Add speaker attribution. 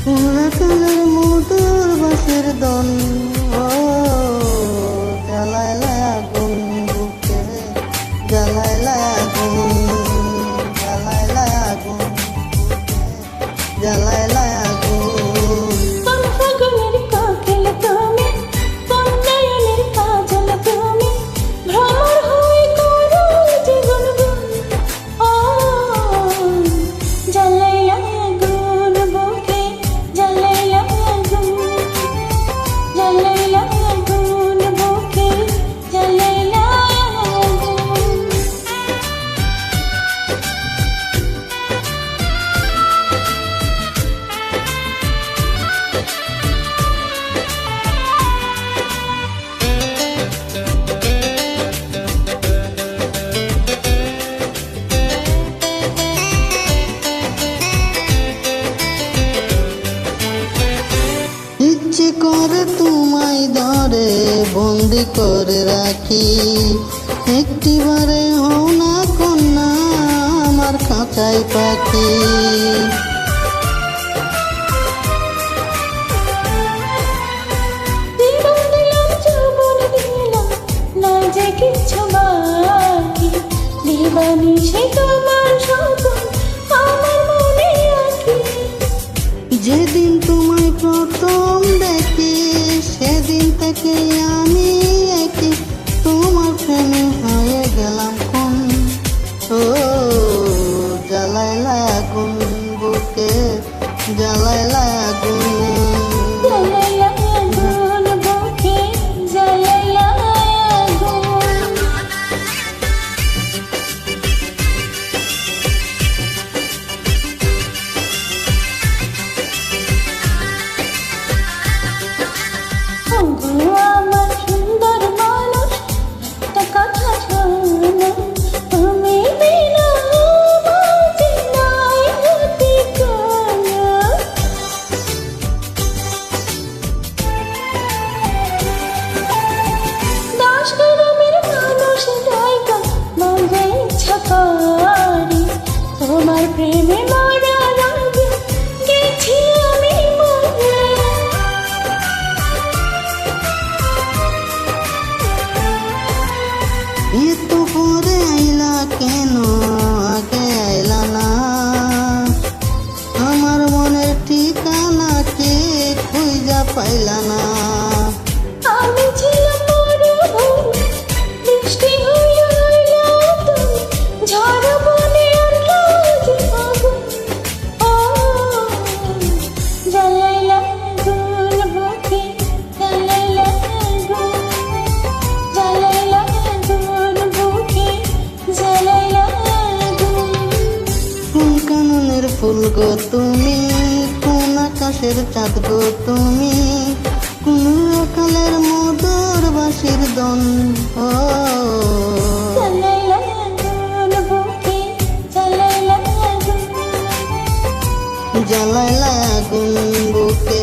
Speaker 1: তুমি কালের মধুর বাঁশির দল জ্বালাইলা আগুন বুকে জ্বালাইলা আগুন জ্বালাইলা আগুন জ্বালাইলা আগুন ইচ্ছে করে তোমায় ধরে বন্দি করে রাখি একটিবারে হও না কন্যা আমার খাঁচায় পাখি যেদিন তোমায় প্রথম দেখি সেদিন থেকে আমি একই তোমার প্রেমে হয়ে গেলাম কোন ও জ্বালাইলা আগুন বুকে জ্বালাইলা আগুন
Speaker 2: আমার সুন্দর মানুষ একটা কথা শোনো তুমি বিনা বাঁচি নাই হতে কোনো দাস গ্রামের মানুষ ডাইকা মাঝে ইচ্ছা করে তোমার প্রেমে মরা রাগে গেছি আমি মরে
Speaker 1: এতো পরে আইলা কেন আগে আইলা না আমার মনের ঠিকানা কে খুঁজা পাইলা না
Speaker 2: আমি ছিলাম মরুভূমি বৃষ্টি হইয়া আইলা তুমি ঝড় বনে আর কাজে আগুন ও জ্বালাইলা আগুন বুকে জ্বালাইলা আগুন জ্বালাইলা আগুন বুকে জ্বালাইলা আগুন
Speaker 1: কোন কাননের ফুল গো তুমি কোন আকাশের চাঁদ গো তুমি কোন সকালের মধুর বাঁশির দন ও
Speaker 2: জ্বালাইলা আগুন বুকে জ্বালাইলা আগুন
Speaker 1: জ্বালাইলা আগুন বুকে